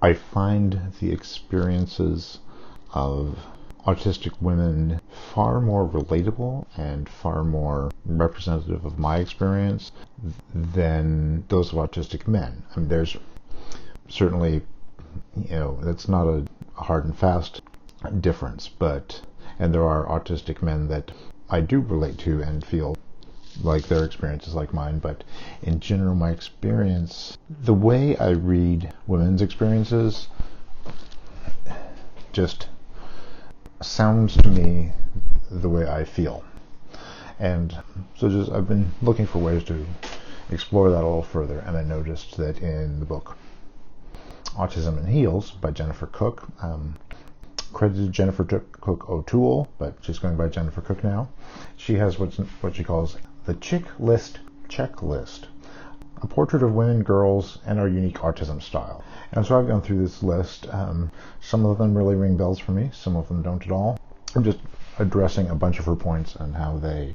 I find the experiences of autistic women far more relatable and far more representative of my experience than those of autistic men. I mean, there's certainly, that's not a hard and fast difference, and there are autistic men that I do relate to and feel like their experience is like mine, but in general, my experience, the way I read women's experiences just sounds to me the way I feel. And so I've been looking for ways to explore that a little further, and I noticed that in the book Autism in Heels by Jennifer Cook, credited Jennifer Cook O'Toole, but she's going by Jennifer Cook now, she has what she calls the Chick List Checklist, a portrait of women, girls, and our unique autism style. And so I've gone through this list. Some of them really ring bells for me, some of them don't at all. I'm just addressing a bunch of her points and how they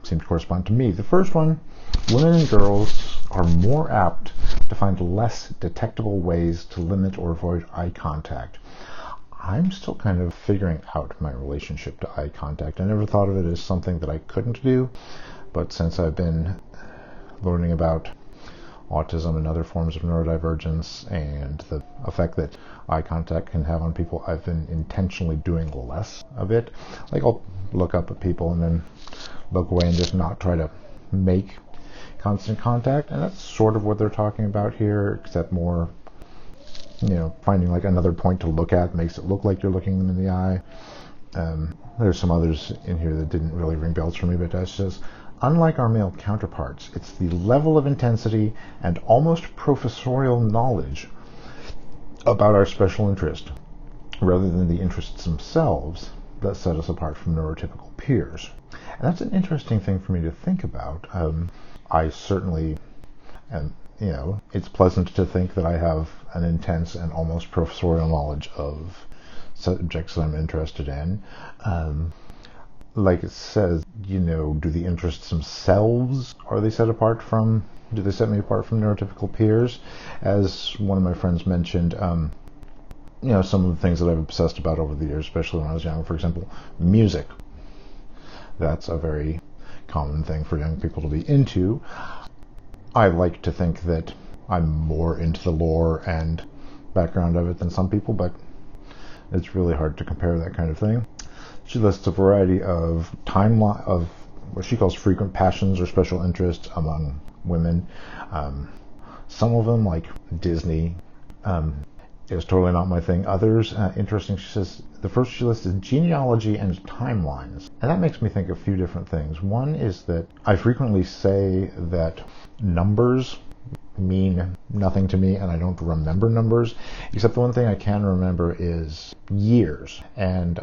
seem to correspond to me. The first one, women and girls are more apt to find less detectable ways to limit or avoid eye contact. I'm still kind of figuring out my relationship to eye contact. I never thought of it as something that I couldn't do, but since I've been learning about autism and other forms of neurodivergence and the effect that eye contact can have on people, I've been intentionally doing less of it. Like, I'll look up at people and then look away and just not try to make constant contact, and that's sort of what they're talking about here, except more finding like another point to look at makes it look like you're looking them in the eye. There's some others in here that didn't really ring bells for me, but that's just, unlike our male counterparts, it's the level of intensity and almost professorial knowledge about our special interest, rather than the interests themselves, that set us apart from neurotypical peers. And that's an interesting thing for me to think about. I certainly am. It's pleasant to think that I have an intense and almost professorial knowledge of subjects that I'm interested in. Like it says, do the interests themselves, do they set me apart from neurotypical peers? As one of my friends mentioned, some of the things that I've obsessed about over the years, especially when I was young, for example, music. That's a very common thing for young people to be into. I like to think that I'm more into the lore and background of it than some people, but it's really hard to compare that kind of thing. She lists a variety of timeline of what she calls frequent passions or special interests among women. Some of them, like Disney, is totally not my thing. Others, interesting, she says, the first she lists is genealogy and timelines. And that makes me think of a few different things. One is that I frequently say that numbers mean nothing to me and I don't remember numbers, except the one thing I can remember is years, and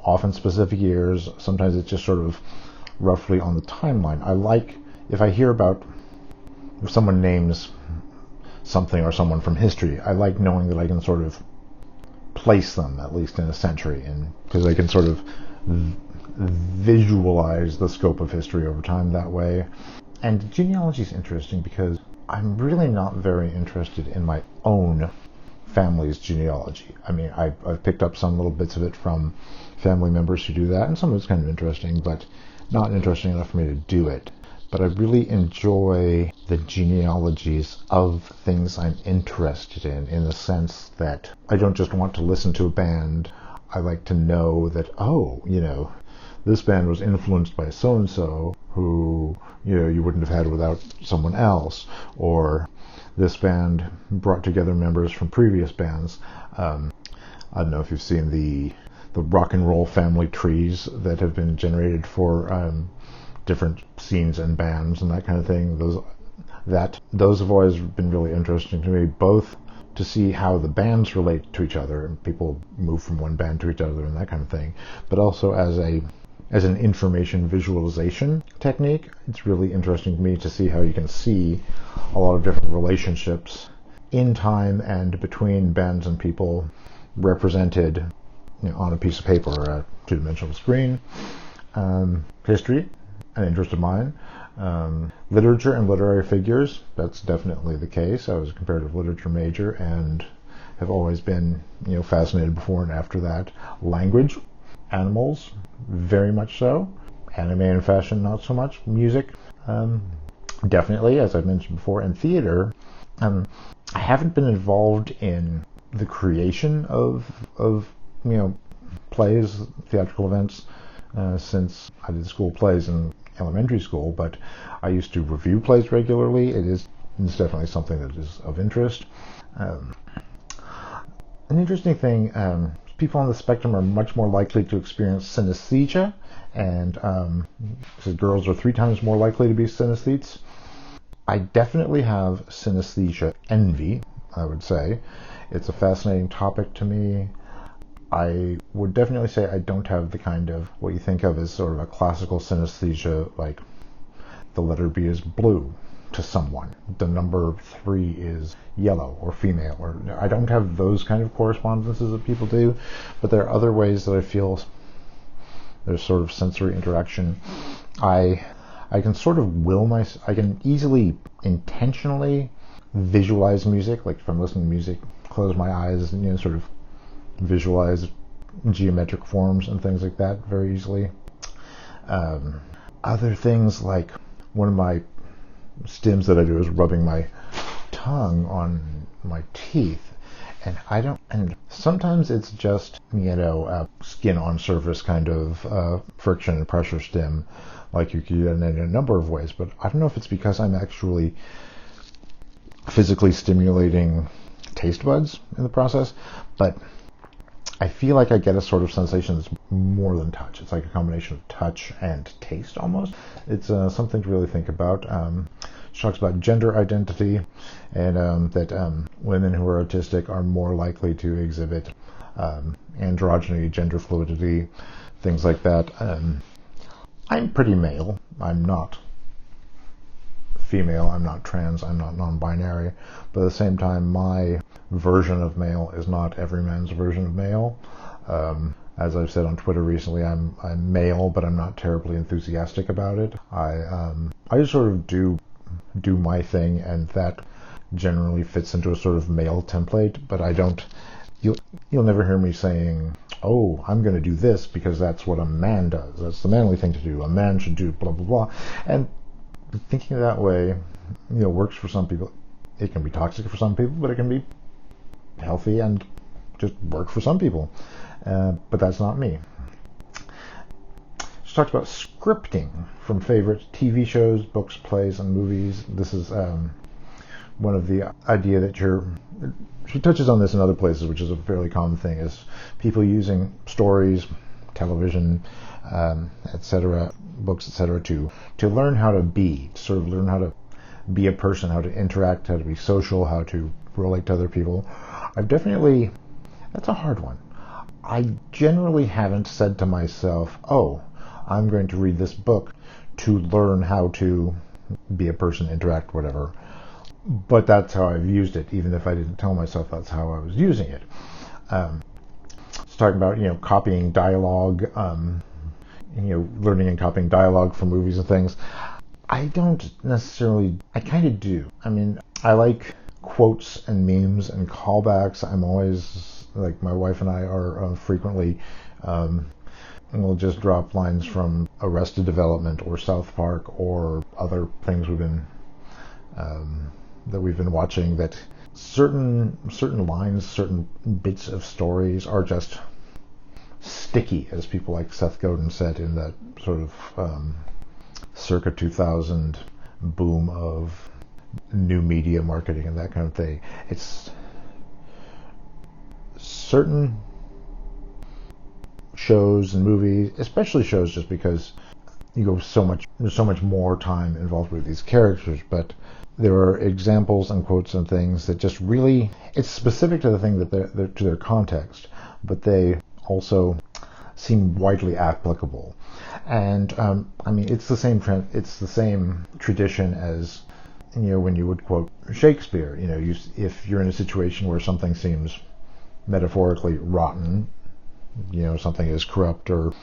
often specific years. Sometimes it's just sort of roughly on the timeline. I like, if I hear about, if someone names something or someone from history, I like knowing that I can sort of place them at least in a century, and because I can sort of visualize the scope of history over time that way. And genealogy is interesting because I'm really not very interested in my own family's genealogy. I mean, I've picked up some little bits of it from family members who do that, and some of it's kind of interesting, but not interesting enough for me to do it. But I really enjoy the genealogies of things I'm interested in the sense that I don't just want to listen to a band. I like to know that, this band was influenced by so-and-so who, you wouldn't have had without someone else, or this band brought together members from previous bands. I don't know if you've seen the rock and roll family trees that have been generated for different scenes and bands and that kind of thing. Those have always been really interesting to me, both to see how the bands relate to each other and people move from one band to each other and that kind of thing, but also as an information visualization technique. It's really interesting to me to see how you can see a lot of different relationships in time and between bands and people represented on a piece of paper or a two-dimensional screen. History, an interest of mine. Literature and literary figures, that's definitely the case. I was a comparative literature major and have always been, fascinated before and after that. Language, animals, very much so. Anime and fashion, not so much. Music, definitely, as I mentioned before. And theater, I haven't been involved in the creation of plays, theatrical events, since I did school plays in elementary school, but I used to review plays regularly. It's definitely something that is of interest. An interesting thing, people on the spectrum are much more likely to experience synesthesia, and so girls are 3 times more likely to be synesthetes. I definitely have synesthesia envy, I would say. It's a fascinating topic to me. I would definitely say I don't have the kind of what you think of as sort of a classical synesthesia, like the letter B is blue to someone, the number 3 is yellow or female, or I don't have those kind of correspondences that people do, but there are other ways that I feel there's sort of sensory interaction. I can sort of I can easily intentionally visualize music, like if I'm listening to music, close my eyes and sort of visualize geometric forms and things like that very easily. Other things, like one of my stims that I do is rubbing my tongue on my teeth, and sometimes it's just skin on surface kind of friction and pressure stim, like you could get in a number of ways, but I don't know if it's because I'm actually physically stimulating taste buds in the process, but I feel like I get a sort of sensation that's more than touch. It's like a combination of touch and taste almost. It's something to really think about. She talks about gender identity, and that women who are autistic are more likely to exhibit androgyny, gender fluidity, things like that. I'm pretty male. I'm not female, I'm not trans, I'm not non-binary, but at the same time my version of male is not every man's version of male. As I've said on Twitter recently, I'm male, but I'm not terribly enthusiastic about it. I just sort of do my thing, and that generally fits into a sort of male template, but I don't, you'll never hear me saying, oh, I'm going to do this because that's what a man does, that's the manly thing to do, a man should do blah blah blah. And thinking that way, works for some people. It can be toxic for some people, but it can be healthy and just work for some people. But that's not me. She talks about scripting from favorite TV shows, books, plays, and movies. This is one of the idea that she touches on this in other places, which is a fairly common thing, is people using stories, television, etc., books, etc., to learn how to be, to sort of learn how to be a person, how to interact, how to be social, how to relate to other people. That's a hard one. I generally haven't said to myself, oh, I'm going to read this book to learn how to be a person, interact, whatever. But that's how I've used it, even if I didn't tell myself that's how I was using it. It's talking about, copying dialogue, learning and copying dialogue from movies and things. I kind of do. I mean, I like quotes and memes and callbacks. I'm always, like, my wife and I are frequently, we'll just drop lines from Arrested Development or South Park or other things that we've been watching, that certain lines, certain bits of stories are just sticky, as people like Seth Godin said in that sort of circa 2000 boom of new media marketing and that kind of thing. It's certain shows and movies, especially shows, just because there's so much more time involved with these characters, but there are examples and quotes and things that just really, it's specific to the thing that they're to their context, but they also seem widely applicable. And I mean, it's the same tradition as, when you would quote Shakespeare. If you're in a situation where something seems metaphorically rotten, something is corrupt or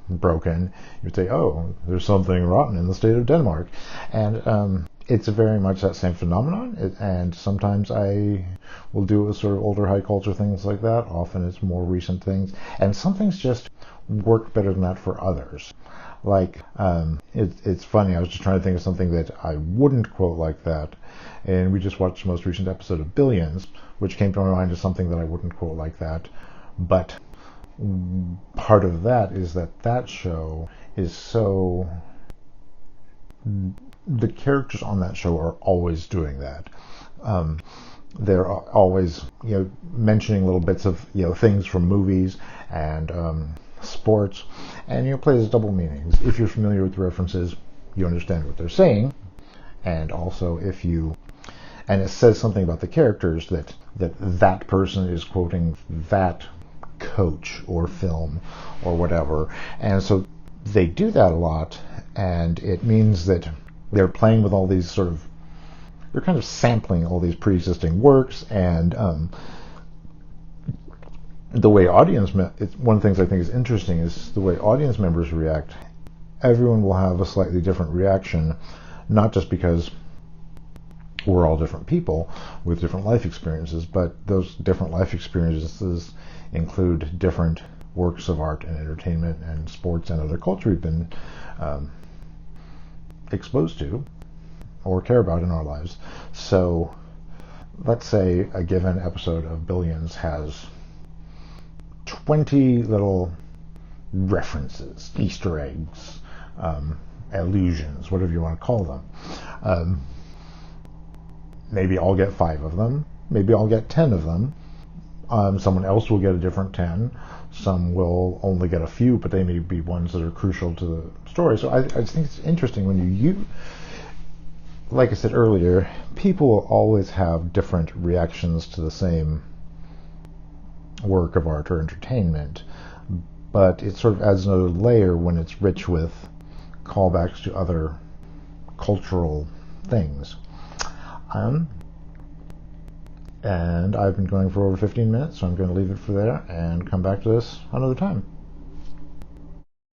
broken, you'd say, oh, there's something rotten in the state of Denmark. And it's very much that same phenomenon. And sometimes I will do it with sort of older high culture things like that. Often it's more recent things. And some things just work better than that for others. Like, it's funny, I was just trying to think of something that I wouldn't quote like that. And we just watched the most recent episode of Billions, which came to my mind as something that I wouldn't quote like that. But part of that is that show is so... The characters on that show are always doing that. They're always, mentioning little bits of, things from movies and sports, and plays double meanings. If you're familiar with the references, you understand what they're saying, and also and it says something about the characters that person is quoting that coach or film or whatever, and so they do that a lot, and it means that they're playing with all these they're kind of sampling all these pre-existing works, and the way one of the things I think is interesting is the way audience members react. Everyone will have a slightly different reaction, not just because we're all different people with different life experiences, but those different life experiences include different works of art and entertainment and sports and other culture we've been exposed to or care about in our lives. So let's say a given episode of Billions has 20 little references, Easter eggs, allusions, whatever you want to call them. Maybe I'll get 5 of them. Maybe I'll get 10 of them. Someone else will get a different 10. Some will only get a few, but they may be ones that are crucial to the story. So I just think it's interesting when you like I said earlier, people will always have different reactions to the same work of art or entertainment, but it sort of adds another layer when it's rich with callbacks to other cultural things. And I've been going for over 15 minutes, so I'm going to leave it for there and come back to this another time.